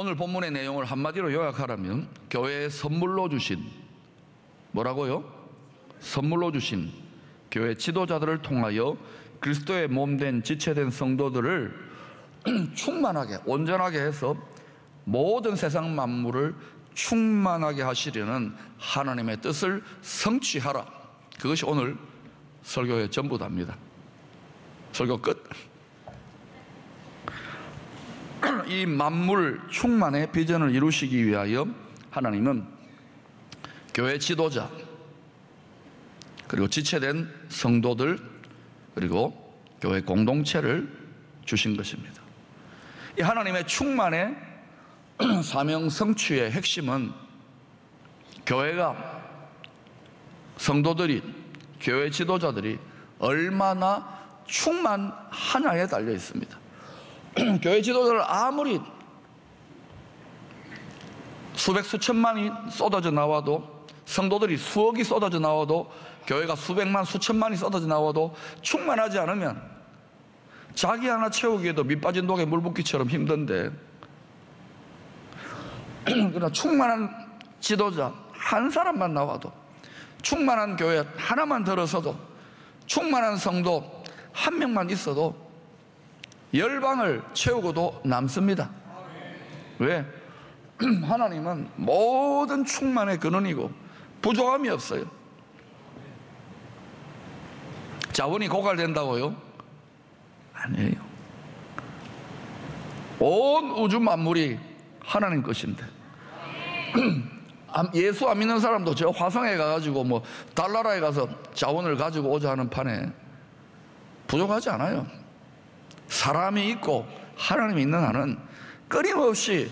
오늘 본문의 내용을 한마디로 요약하라면 교회에 선물로 주신, 뭐라고요? 선물로 주신 교회 지도자들을 통하여 그리스도의 몸된 지체된 성도들을 충만하게 온전하게 해서 모든 세상 만물을 충만하게 하시려는 하나님의 뜻을 성취하라. 그것이 오늘 설교의 전부답니다. 설교 끝. 이 만물 충만의 비전을 이루시기 위하여 하나님은 교회 지도자, 그리고 지체된 성도들, 그리고 교회 공동체를 주신 것입니다. 이 하나님의 충만의 사명 성취의 핵심은 교회가, 성도들이, 교회 지도자들이 얼마나 충만하냐에 달려 있습니다. 교회 지도자를 아무리 수백 수천만이 쏟아져 나와도, 성도들이 수억이 쏟아져 나와도, 교회가 수백만 수천만이 쏟아져 나와도 충만하지 않으면 자기 하나 채우기에도 밑 빠진 독에 물 붓기처럼 힘든데, 그러나 충만한 지도자 한 사람만 나와도, 충만한 교회 하나만 들어서도, 충만한 성도 한 명만 있어도 열방을 채우고도 남습니다. 왜? 하나님은 모든 충만의 근원이고 부족함이 없어요. 자원이 고갈된다고요? 아니에요. 온 우주 만물이 하나님 것인데 예수 안 믿는 사람도 저 화성에 가가지고 뭐 달나라에 가서 자원을 가지고 오자 하는 판에 부족하지 않아요. 사람이 있고 하나님이 있는 한은 끊임없이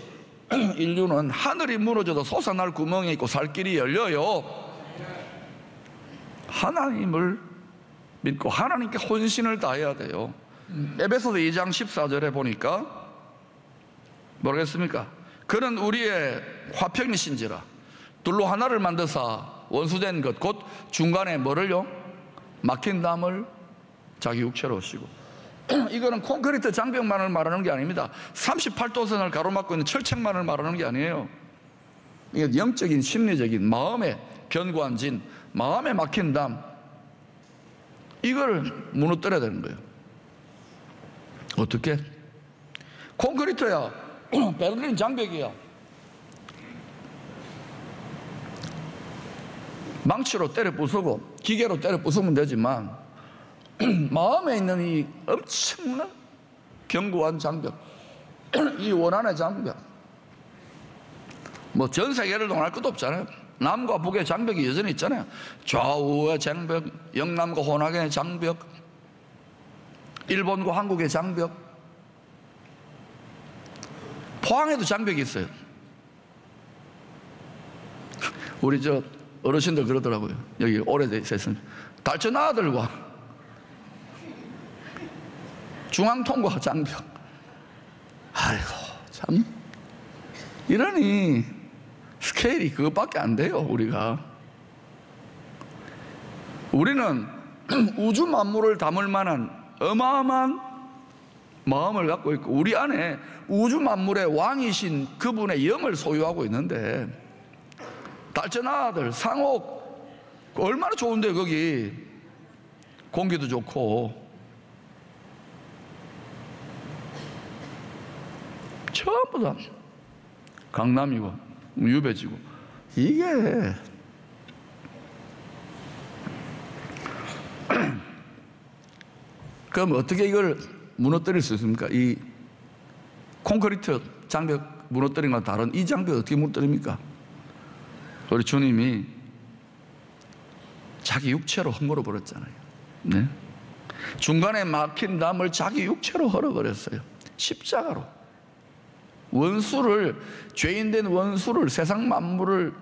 인류는 하늘이 무너져도 솟아날 구멍이 있고 살 길이 열려요. 하나님을 믿고 하나님께 헌신을 다해야 돼요. 에베소서 2장 14절에 보니까 뭐라겠습니까? 그는 우리의 화평이신지라 둘로 하나를 만드사 원수된 것 곧 중간에 뭐를요? 막힌 담을 자기 육체로 오시고. 이거는 콘크리트 장벽만을 말하는 게 아닙니다. 38도선을 가로막고 있는 철책만을 말하는 게 아니에요. 이게 영적인 심리적인 마음의 견고한 진, 마음에 막힌 담, 이걸 무너뜨려야 되는 거예요. 어떻게? 콘크리트야, 베를린 장벽이야. 망치로 때려 부수고 기계로 때려 부수면 되지만 마음에 있는 이 엄청난 견고한 장벽, 이 원한의 장벽, 뭐 전 세계를 동할 것도 없잖아요. 남과 북의 장벽이 여전히 있잖아요. 좌우의 장벽, 영남과 호남의 장벽, 일본과 한국의 장벽, 포항에도 장벽이 있어요. 우리 저 어르신들 그러더라고요. 여기 오래됐으면 달천 아들과 중앙통과 장벽. 아이고 참, 이러니 스케일이 그것밖에 안 돼요. 우리는 우주 만물을 담을 만한 어마어마한 마음을 갖고 있고, 우리 안에 우주 만물의 왕이신 그분의 영을 소유하고 있는데, 달천 아들 상옥 얼마나 좋은데, 거기 공기도 좋고 전부 다 강남이고 유배지고. 이게 그럼 어떻게 이걸 무너뜨릴 수 있습니까? 이 콘크리트 장벽 무너뜨린 건 다른 이 장벽 어떻게 무너뜨립니까? 우리 주님이 자기 육체로 헐어 버렸잖아요. 네? 중간에 막힌 담을 자기 육체로 헐어 버렸어요. 십자가로. 원수를, 죄인된 원수를, 세상 만물을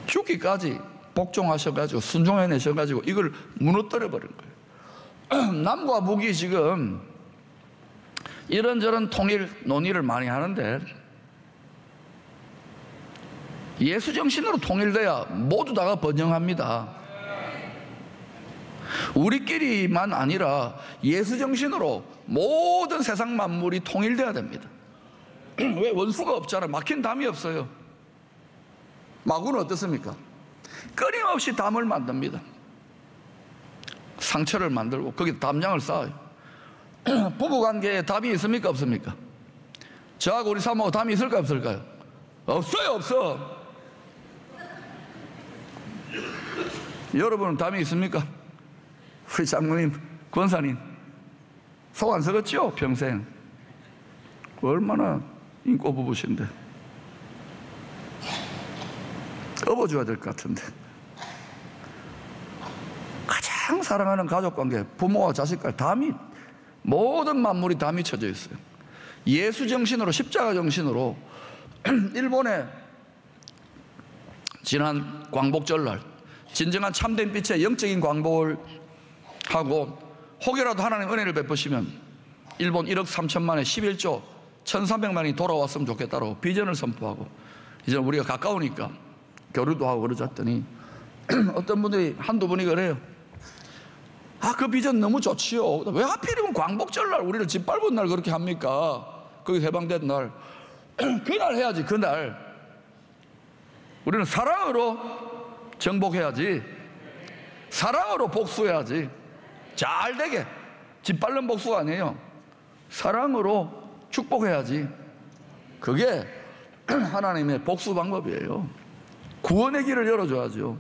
죽기까지 복종하셔가지고 순종해내셔가지고 이걸 무너뜨려 버린 거예요. 남과 북이 지금 이런저런 통일 논의를 많이 하는데, 예수 정신으로 통일돼야 모두 다가 번영합니다. 우리끼리만 아니라 예수 정신으로 모든 세상 만물이 통일돼야 됩니다. 왜? 원수가 없잖아요. 막힌 담이 없어요. 마구는 어떻습니까? 끊임없이 담을 만듭니다. 상처를 만들고 거기에 담장을 쌓아요. 부부관계에 담이 있습니까? 없습니까? 저하고 우리 사모하고 담이 있을까요? 없을까요? 없어요. 없어. 여러분은 담이 있습니까? 우리 장로님, 권사님 속 안 썩었죠? 평생 얼마나 인고 부부신데 업어줘야 될 것 같은데. 가장 사랑하는 가족관계, 부모와 자식까지 담이, 모든 만물이 담이 쳐져 있어요. 예수 정신으로, 십자가 정신으로 일본의 지난 광복절날 진정한 참된 빛의 영적인 광복을 하고 혹여라도 하나님 은혜를 베푸시면 일본 1억 3천만에 11조 1,300만이 돌아왔으면 좋겠다고 비전을 선포하고, 이제 우리가 가까우니까 교류도 하고 그러졌더니 어떤 분들이 한두 분이 그래요. 그 비전 너무 좋지요. 왜 하필이면 광복절날 우리를 짓밟은 날 그렇게 합니까? 거기 해방된 날. 그날 해야지. 그날 우리는 사랑으로 정복해야지, 사랑으로 복수해야지. 잘 되게. 짓밟는 복수가 아니에요. 사랑으로 축복해야지. 그게 하나님의 복수 방법이에요. 구원의 길을 열어줘야죠.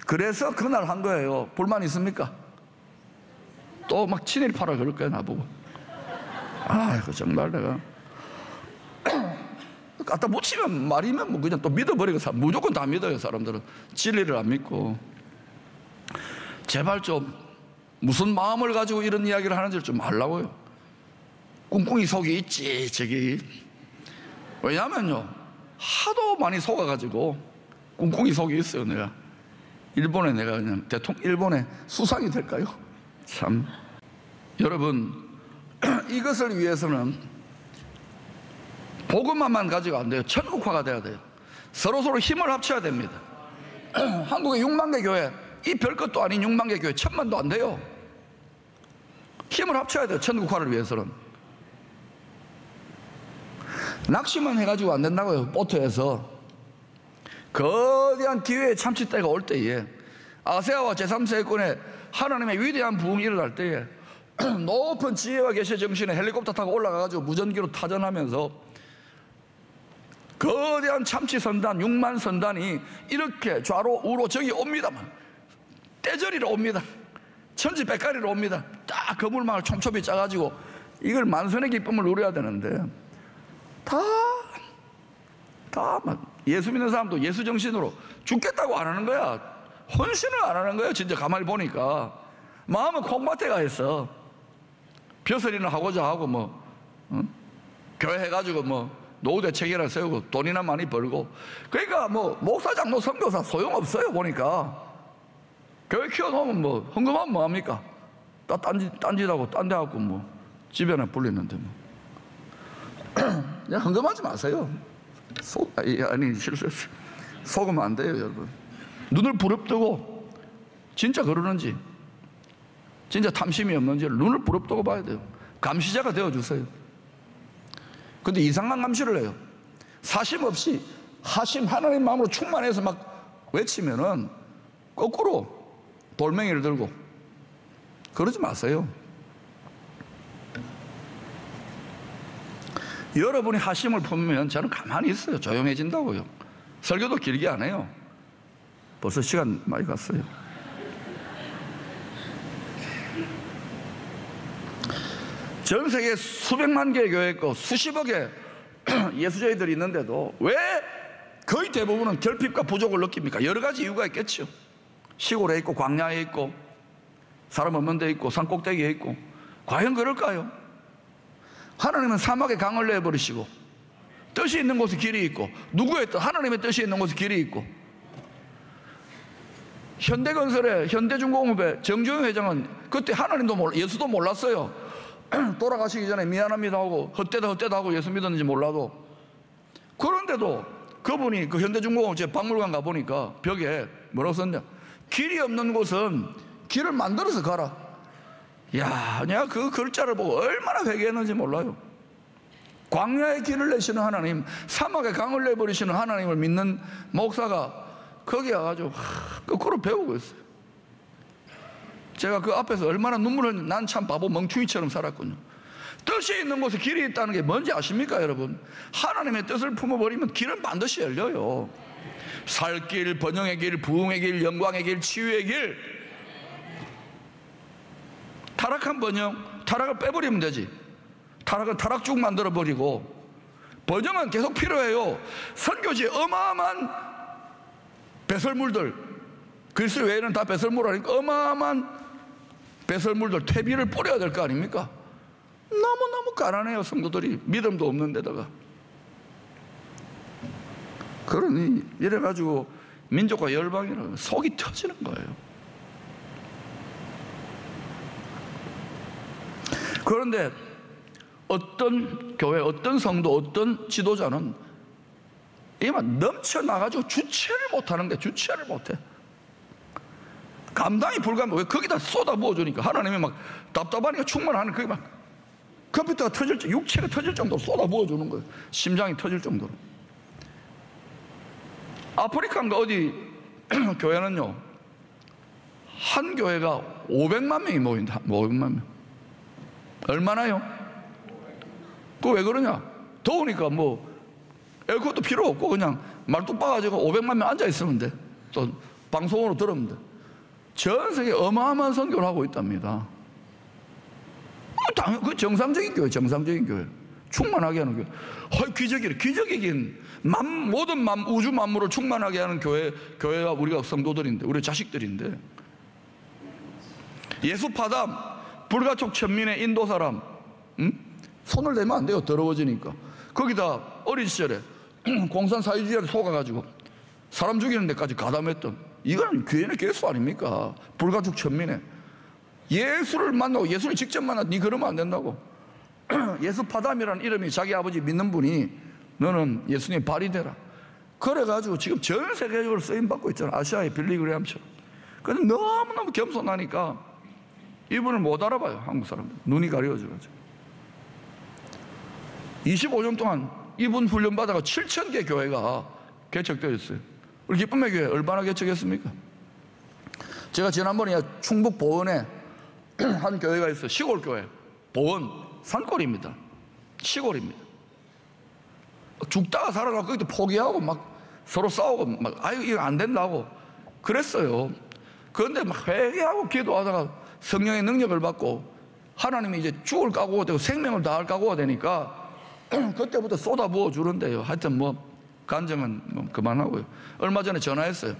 그래서 그날 한 거예요. 불만 있습니까? 또 막 친일파라 그럴 거야 나보고. 그 정말 내가 갖다 붙이면 말이면 뭐 그냥 또 믿어버리고 무조건 다 믿어요. 사람들은 진리를 안 믿고. 제발 좀 무슨 마음을 가지고 이런 이야기를 하는지를 좀 알라고요. 꿍꿍이 속이 있지 저기. 왜냐면요, 하도 많이 속아가지고 꿍꿍이 속이 있어요. 내가 일본에 내가 그냥 일본의 수상이 될까요? 참. 여러분, 이것을 위해서는 복음만만 가지고 안 돼요. 천국화가 돼야 돼요. 서로 힘을 합쳐야 됩니다. 한국의 6만 개 교회, 이 별것도 아닌 6만 개 교회 1,000만도 안 돼요. 힘을 합쳐야 돼요. 천국화를 위해서는. 낚시만 해가지고 안 된다고요. 보트에서 거대한 기회의 참치때가 올 때에, 아세아와 제3세계권에 하나님의 위대한 부흥이 일어날 때에 높은 지혜와 계시의 정신에 헬리콥터 타고 올라가가지고 무전기로 타전하면서 거대한 참치 선단 6만 선단이 이렇게 좌로 우로 저기 옵니다만, 떼저리로 옵니다. 천지백가리로 옵니다. 딱 그물망을 촘촘히 짜가지고 이걸 만선의 기쁨을 누려야 되는데, 예수 믿는 사람도 예수 정신으로 죽겠다고 안 하는 거야. 헌신을 안 하는 거예요. 진짜 가만히 보니까 마음은 콩밭에 가 있어. 벼슬이는 하고자 하고 교회 해가지고 노후대 체계를 세우고 돈이나 많이 벌고. 그러니까 목사, 장로, 선교사 소용없어요. 보니까 교회 키워놓으면 헌금하면 뭐합니까? 딴짓하고 딴 데 갖고 집에나 불리는데 그냥 헌금하지 마세요. 실수했어요. 속으면 안 돼요. 여러분, 눈을 부릅뜨고 진짜 그러는지, 진짜 탐심이 없는지를 눈을 부릅뜨고 봐야 돼요. 감시자가 되어주세요. 근데 이상한 감시를 해요. 사심 없이 하심, 하나님 마음으로 충만해서 막 외치면은 거꾸로 돌멩이를 들고. 그러지 마세요. 여러분이 하심을 품으면 저는 가만히 있어요. 조용해진다고요. 설교도 길게 안 해요. 벌써 시간 많이 갔어요. 전 세계 수백만 개의 교회 있고 수십억의 예수자들이 있는데도 왜 거의 대부분은 결핍과 부족을 느낍니까? 여러 가지 이유가 있겠죠. 시골에 있고 광야에 있고 사람 없는 데 있고 산꼭대기에 있고. 과연 그럴까요? 하나님은 사막에 강을 내버리시고 뜻이 있는 곳에 길이 있고, 누구의 뜻? 하나님의 뜻이 있는 곳에 길이 있고. 현대건설의 현대중공업의 정주영 회장은 그때 하나님도 예수도 몰랐어요. 돌아가시기 전에 미안합니다 하고 헛되다 하고 예수 믿었는지 몰라도. 그런데도 그분이 그 현대중공업 제 박물관 가보니까 벽에 뭐라고 썼냐, 길이 없는 곳은 길을 만들어서 가라. 야, 내가 그 글자를 보고 얼마나 회개했는지 몰라요. 광야의 길을 내시는 하나님, 사막에 강을 내버리시는 하나님을 믿는 목사가 거기 와가지고 거꾸로 배우고 있어요. 제가 그 앞에서 얼마나 눈물을, 난 참 바보 멍충이처럼 살았군요. 뜻이 있는 곳에 길이 있다는 게 뭔지 아십니까, 여러분? 하나님의 뜻을 품어버리면 길은 반드시 열려요. 살 길, 번영의 길, 부흥의 길, 영광의 길, 치유의 길. 타락한 번영, 타락을 빼버리면 되지. 타락은 타락죽 만들어버리고, 번영은 계속 필요해요. 선교지에 어마어마한 배설물들, 그리스도 외에는 다 배설물 아니까 어마어마한 배설물들, 퇴비를 뿌려야 될 거 아닙니까? 너무너무 가난해요, 성도들이. 믿음도 없는 데다가. 그러니 이래가지고 민족과 열방이는 속이 터지는 거예요. 그런데 어떤 교회, 어떤 성도, 어떤 지도자는 이만 넘쳐나가지고 주체를 못하는 게, 주체를 못해. 감당이 불가면 왜 거기다 쏟아 부어주니까 하나님이 막 답답하니까 충만하는, 그게 막 컴퓨터가 터질, 육체가 터질 정도로 쏟아 부어주는 거예요. 심장이 터질 정도로. 아프리카인가 어디 교회는요, 한 교회가 500만 명이 모인다. 500만 명. 얼마나요? 그거 왜 그러냐? 더우니까 뭐 에어컨도 필요 없고 그냥 말뚝 박아가지고 500만 명 앉아있으면 돼. 또 방송으로 들으면 돼. 전 세계에 어마어마한 선교를 하고 있답니다. 그 정상적인 교회, 정상적인 교회. 충만하게 하는 교회. 기적이래. 기적이긴 모든 우주 만물을 충만하게 하는 교회가 우리가 성도들인데, 우리 자식들인데. 예수파담, 불가촉 천민의 인도 사람, 손을 대면 안 돼요, 더러워지니까. 거기다 어린 시절에 공산 사회주의에 속아가지고 사람 죽이는 데까지 가담했던, 이건 교회의 개수 아닙니까? 불가촉 천민의. 예수를 만나고 예수를 직접 만나, 니 그러면 안 된다고. 예수파담이라는 이름이 자기 아버지 믿는 분이 너는 예수님 발이 되라. 그래가지고 지금 전 세계적으로 쓰임받고 있잖아. 아시아의 빌리그레함처럼. 근데 너무너무 겸손하니까 이분을 못 알아봐요, 한국 사람들. 눈이 가려워져가지고. 25년 동안 이분 훈련받아가 7,000개 교회가 개척되어 있어요. 우리 기쁨의 교회 얼마나 개척했습니까? 제가 지난번에 충북 보은에 한 교회가 있어요. 시골교회. 보은, 산골입니다. 시골입니다. 죽다가 살아나고 거기도 포기하고 막 서로 싸우고 막, 아유, 이거 안 된다고 그랬어요. 그런데 막 회개하고 기도하다가 성령의 능력을 받고 하나님이 이제 죽을 각오가 되고 생명을 다할 각오가 되니까 그때부터 쏟아부어 주는데요. 하여튼 뭐 간증은 뭐 그만하고요. 얼마 전에 전화했어요.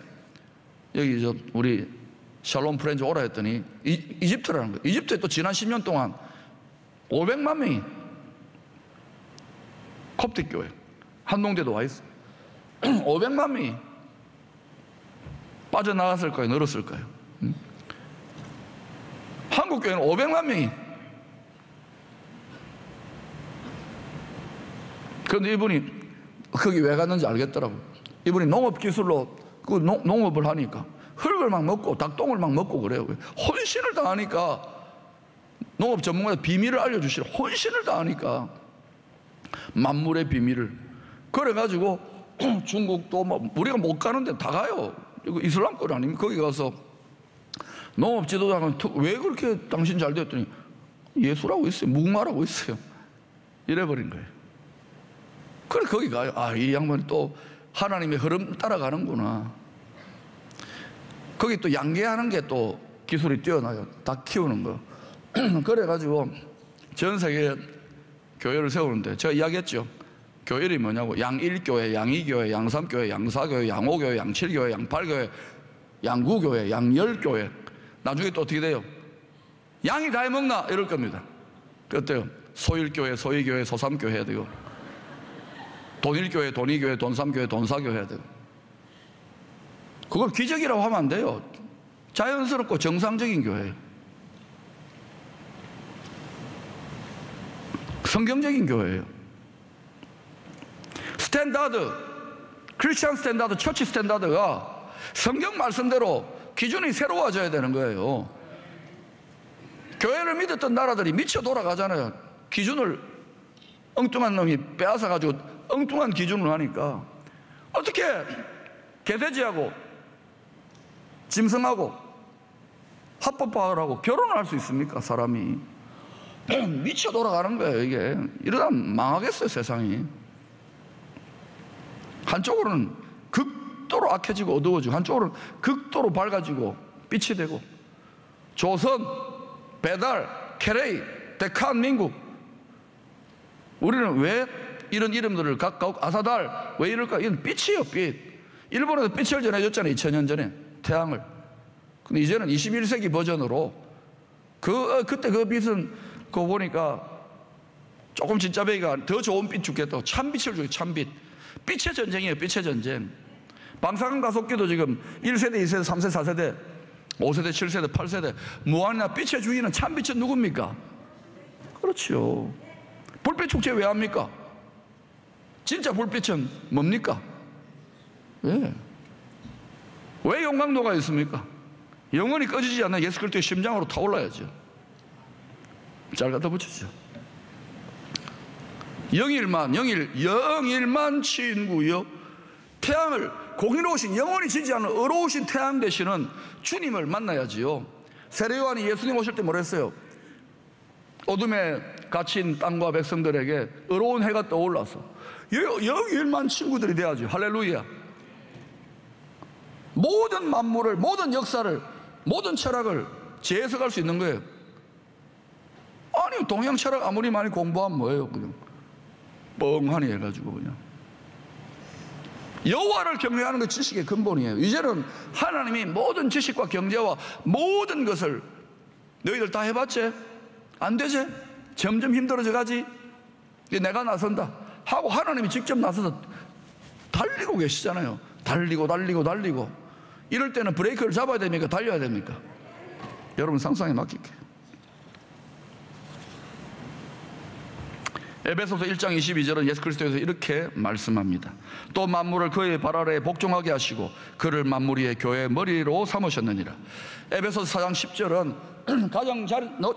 여기 우리 샬롬 프렌즈 오라 했더니 이집트라는 거예요. 이집트에 또 지난 10년 동안 500만 명이 콥틱 교회 한동대도 와 있어요. 500만 명이 빠져나갔을까요? 늘었을까요? 한국 교회는 500만 명이. 그런데 이분이 거기 왜 갔는지 알겠더라고요. 이분이 농업기술로 그 농업을 하니까 흙을 막 먹고 닭똥을 막 먹고 그래요. 혼신을 다하니까, 농업 전문가들 비밀을 알려주시라. 혼신을 다하니까 만물의 비밀을. 그래가지고 중국도 뭐 우리가 못 가는데 다 가요. 이거 이슬람 권 아닙니까? 거기 가서 농업 지도자는 왜 그렇게 당신 잘 됐더니 예수라고 있어요. 묵마라고 있어요. 이래버린 거예요. 그래 거기 가요. 아, 이 양반이 또 하나님의 흐름 따라가는구나. 거기 또 양계하는 게 또 기술이 뛰어나요. 닭 키우는 거. 그래가지고 전 세계 교회를 세우는데 제가 이야기했죠. 교회 이름이 뭐냐고. 양1교회, 양2교회, 양3교회, 양4교회, 양5교회, 양7교회, 양8교회, 양9교회, 양10교회. 나중에 또 어떻게 돼요? 양이 다 해먹나? 이럴 겁니다. 그때요. 소일교회, 소이교회, 소삼교회 해야 되고, 돈일교회, 돈이교회, 돈삼교회, 돈사교회 해야 되고. 그걸 기적이라고 하면 안 돼요. 자연스럽고 정상적인 교회예요. 성경적인 교회예요. 스탠다드, 크리스천 스탠다드, 처치 스탠다드가 성경 말씀대로 기준이 새로워져야 되는 거예요. 교회를 믿었던 나라들이 미쳐 돌아가잖아요. 기준을 엉뚱한 놈이 빼앗아가지고 엉뚱한 기준을 하니까 어떻게 개돼지하고 짐승하고 합법화를 하고 결혼을 할 수 있습니까? 사람이 미쳐 돌아가는 거예요. 이게 이러다 망하겠어요, 세상이. 한쪽으로는 극도로 악해지고 어두워지고 한쪽으로는 극도로 밝아지고 빛이 되고, 조선, 배달, 케레이, 데칸 민국, 우리는 왜 이런 이름들을 각각, 아사달, 왜 이럴까? 이건 빛이에요, 빛. 일본에서 빛을 전해줬잖아요, 2000년 전에 태양을. 근데 이제는 21세기 버전으로 그때 그 빛은 그거 보니까 조금 진짜 배기가 더 좋은 빛 주겠다고 참빛을 주고, 참빛. 빛의 전쟁이에요, 빛의 전쟁. 방사능 가속기도 지금 1세대, 2세대, 3세대, 4세대, 5세대, 7세대, 8세대 무한이나 빛의 주인은 참빛은 누굽니까? 그렇죠. 불빛 축제 왜 합니까? 진짜 불빛은 뭡니까? 왜 용광로가 있습니까? 영원히 꺼지지 않는 예수 그리스도의 심장으로 타올라야죠. 잘 갖다 붙이죠. 영일만 친구여, 태양을 공의로우신, 영원히 지지 않는 의로우신 태양 되시는 주님을 만나야지요. 세례요한이 예수님 오실 때 뭐랬어요? 어둠에 갇힌 땅과 백성들에게 의로운 해가 떠올라서 영일만 친구들이 돼야죠. 할렐루야. 모든 만물을, 모든 역사를, 모든 철학을 재해석할 수 있는 거예요. 아니, 동양 철학 아무리 많이 공부하면 뭐예요? 그냥 뻥하니 해가지고 그냥. 여호와를 경외하는 게 지식의 근본이에요. 이제는 하나님이 모든 지식과 경제와 모든 것을 너희들 다 해봤지? 안 되지? 점점 힘들어져 가지? 내가 나선다 하고 하나님이 직접 나서서 달리고 계시잖아요. 달리고 이럴 때는 브레이크를 잡아야 됩니까? 달려야 됩니까? 여러분 상상에 맡길게요. 에베소서 1장 22절은 예수 그리스도에서 이렇게 말씀합니다. 또 만물을 그의 발 아래에 복종하게 하시고 그를 만물 위의 교회의 머리로 삼으셨느니라. 에베소서 4장 10절은 가장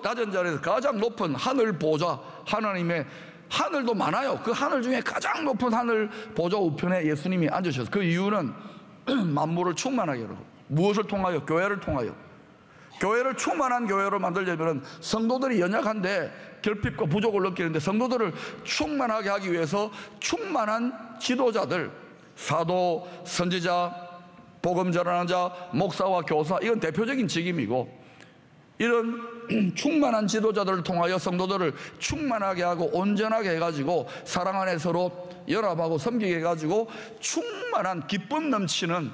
낮은 자리에서 가장 높은 하늘 보좌, 하나님의 하늘도 많아요. 그 하늘 중에 가장 높은 하늘 보좌 우편에 예수님이 앉으셔서, 그 이유는 만물을 충만하게 하고, 무엇을 통하여? 교회를 통하여. 교회를 충만한 교회로 만들려면 성도들이 연약한데 결핍과 부족을 느끼는데, 성도들을 충만하게 하기 위해서 충만한 지도자들, 사도, 선지자, 복음 전하는 자, 목사와 교사, 이건 대표적인 직임이고, 이런 충만한 지도자들을 통하여 성도들을 충만하게 하고 온전하게 해가지고 사랑 안에 서로 연합하고 섬기게 해가지고 충만한 기쁨 넘치는,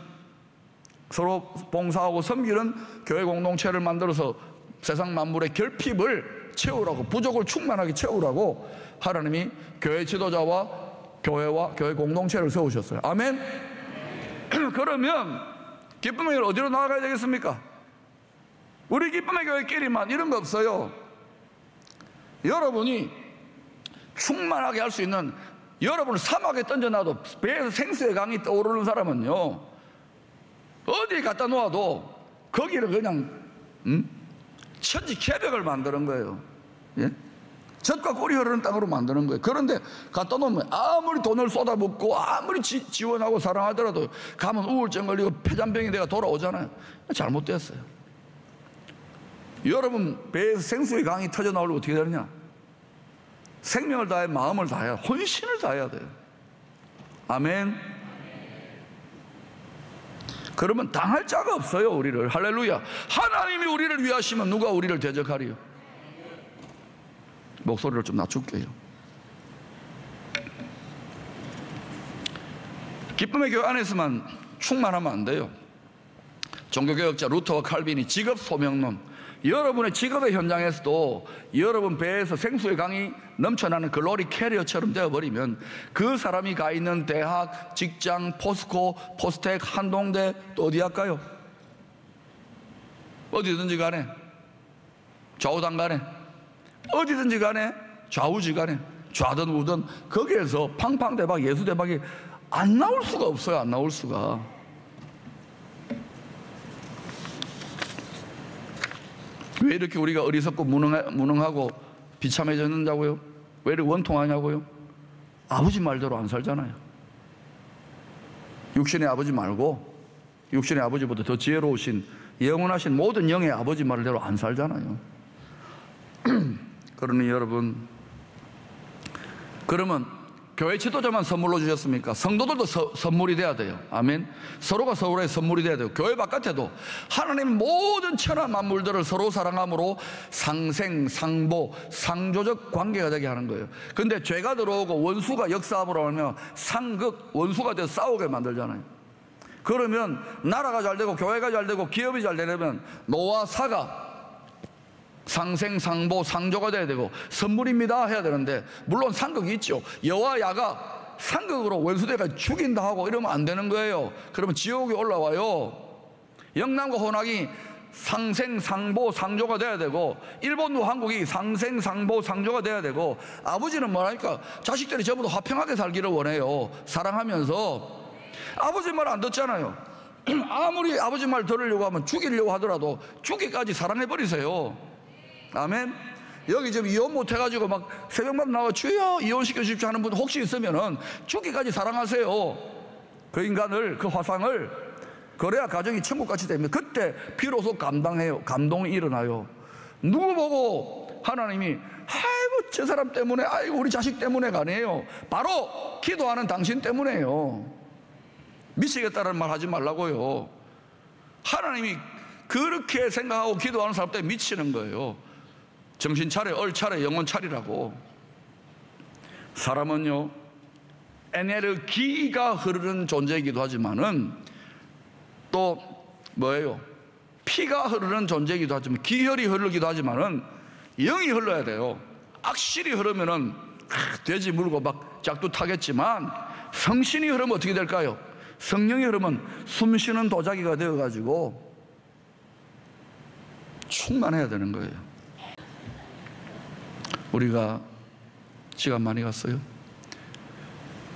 서로 봉사하고 섬기는 교회 공동체를 만들어서 세상 만물의 결핍을 채우라고, 부족을 충만하게 채우라고 하나님이 교회 지도자와 교회와 교회 공동체를 세우셨어요. 아멘? 그러면 기쁨의 교회 어디로 나아가야 되겠습니까? 우리 기쁨의 교회끼리만 이런 거 없어요. 여러분이 충만하게 할 수 있는, 여러분을 사막에 던져놔도 배에서 생수의 강이 떠오르는 사람은요, 어디에 갖다 놓아도 거기를 그냥 천지 개벽을 만드는 거예요. 예? 젖과 꿀이 흐르는 땅으로 만드는 거예요. 그런데 갖다 놓으면 아무리 돈을 쏟아붓고 아무리 지원하고 사랑하더라도 가면 우울증 걸리고 폐잔병이 돼가 돌아오잖아요. 잘못됐어요. 여러분 배에서 생수의 강이 터져 나오려면 어떻게 되느냐? 생명을 다해, 마음을 다해야, 혼신을 다해야 돼요. 아멘. 그러면 당할 자가 없어요, 우리를. 할렐루야. 하나님이 우리를 위하시면 누가 우리를 대적하리요? 목소리를 좀 낮출게요. 기쁨의 교회 안에서만 충만하면 안 돼요. 종교개혁자 루터와 칼빈이 직업 소명론, 여러분의 직업의 현장에서도 여러분 배에서 생수의 강이 넘쳐나는 글로리 캐리어처럼 되어버리면 그 사람이 가 있는 대학, 직장, 포스코, 포스텍, 한동대, 또 어디 할까요? 어디든지 간에, 좌우당 간에, 어디든지 간에, 좌우지 간에, 좌든 우든 거기에서 팡팡대박, 예수대박이 안 나올 수가 없어요. 안 나올 수가. 왜 이렇게 우리가 어리석고 무능하고 비참해졌는다고요? 왜 이렇게 원통하냐고요? 아버지 말대로 안 살잖아요. 육신의 아버지 말고 육신의 아버지보다 더 지혜로우신 영원하신 모든 영의 아버지 말대로 안 살잖아요. 그러니 여러분, 그러면 교회 지도자만 선물로 주셨습니까? 성도들도 선물이 돼야 돼요. 아멘. 서로가 서로의 선물이 돼야 돼요. 교회 바깥에도 하나님 모든 천하 만물들을 서로 사랑함으로 상생, 상보, 상조적 관계가 되게 하는 거예요. 근데 죄가 들어오고 원수가 역사함으로 하면 상극, 원수가 돼서 싸우게 만들잖아요. 그러면 나라가 잘 되고 교회가 잘 되고 기업이 잘 되려면 노와 사가 상생, 상보, 상조가 돼야 되고 선물입니다 해야 되는데, 물론 상극이 있죠. 여와 야가 상극으로 원수대가 죽인다 하고 이러면 안 되는 거예요. 그러면 지옥이 올라와요. 영남과 호남이 상생, 상보, 상조가 돼야 되고, 일본과 한국이 상생, 상보, 상조가 돼야 되고, 아버지는 뭐라니까 자식들이 전부 다 화평하게 살기를 원해요. 사랑하면서. 아버지 말 안 듣잖아요. 아무리 아버지 말 들으려고 하면 죽이려고 하더라도 죽기까지 사랑해버리세요. 아멘. 여기 지금 이혼 못해가지고 막 새벽마다 나와 주여 이혼시켜 주십시오 하는 분 혹시 있으면은 죽기까지 사랑하세요. 그 인간을, 그 화상을. 그래야 가정이 천국같이 됩니다. 그때 비로소 감동이 일어나요. 누구 보고 하나님이 아이고 저 사람 때문에, 아이고 우리 자식 때문에가 아니에요. 바로 기도하는 당신 때문에요. 미치겠다는 말 하지 말라고요. 하나님이 그렇게 생각하고 기도하는 사람 때문에 미치는 거예요. 정신 차려, 얼 차려, 영혼 차리라고. 사람은요, 에네르기가 흐르는 존재이기도 하지만은 또 뭐예요? 피가 흐르는 존재이기도 하지만, 기혈이 흐르기도 하지만은 영이 흘러야 돼요. 악실이 흐르면은 돼지 물고 막 짝도 타겠지만, 성신이 흐르면 어떻게 될까요? 성령이 흐르면 숨쉬는 도자기가 되어가지고 충만해야 되는 거예요. 우리가 시간 많이 갔어요.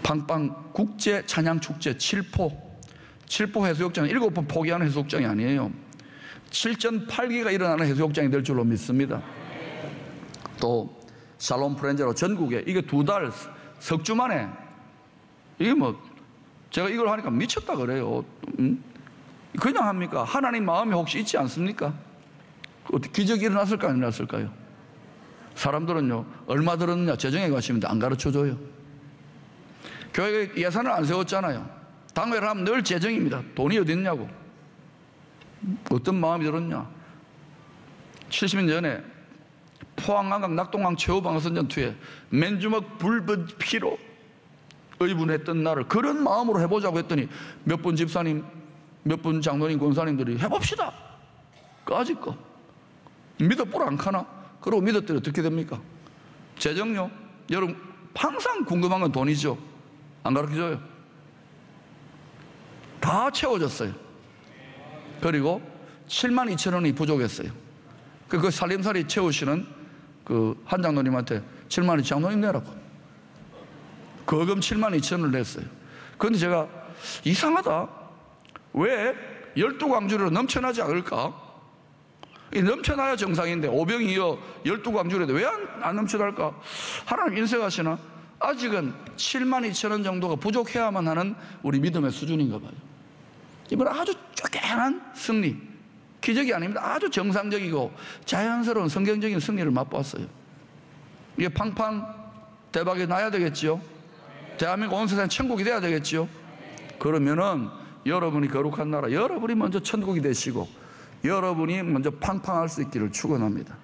팡팡 국제 찬양 축제 7포 해수욕장, 7번 포기하는 해수욕장이 아니에요. 7.8기가 일어나는 해수욕장이 될 줄로 믿습니다. 또 샬롬 프렌제로 전국에, 이게 2달 석주 만에, 이게 뭐 제가 이걸 하니까 미쳤다 그래요. 그냥 합니까? 하나님 마음이 혹시 있지 않습니까? 어떻게 기적이 일어났을까 안 일어났을까요? 사람들은요, 얼마 들었느냐 재정에 관심인데 안 가르쳐줘요. 교회에 예산을 안 세웠잖아요. 당회를 하면 늘 재정입니다. 돈이 어디 있냐고. 어떤 마음이 들었냐. 70년 전에 포항한강 낙동강 최후방어선전투에 맨주먹 붉은 피로 의분했던 날을 그런 마음으로 해보자고 했더니 몇 분 집사님, 몇 분 장로님, 권사님들이 해봅시다. 까짓 거. 믿어 뿔 안 카나? 그러고 믿었더니 어떻게 됩니까? 재정요? 여러분 항상 궁금한 건 돈이죠. 안 가르쳐줘요. 다 채워졌어요. 그리고 72,000원이 부족했어요. 그 살림살이 채우시는 그 한 장로님한테 72,000원 장로님 내라고. 거금 72,000원을 냈어요. 그런데 제가 이상하다. 왜 12광주리로 넘쳐나지 않을까? 넘쳐나야 정상인데 오병이어 12광주리인데 왜 안 넘쳐날까? 하나님 인색하시나? 아직은 72,000원 정도가 부족해야만 하는 우리 믿음의 수준인가 봐요. 이번 아주 쪼개난 승리, 기적이 아닙니다. 아주 정상적이고 자연스러운 성경적인 승리를 맛보았어요. 이게 팡팡 대박이 나야 되겠지요. 대한민국 온 세상 천국이 돼야 되겠지요. 그러면은 여러분이 거룩한 나라, 여러분이 먼저 천국이 되시고 여러분이 먼저 팡팡할 수 있기를 축원합니다.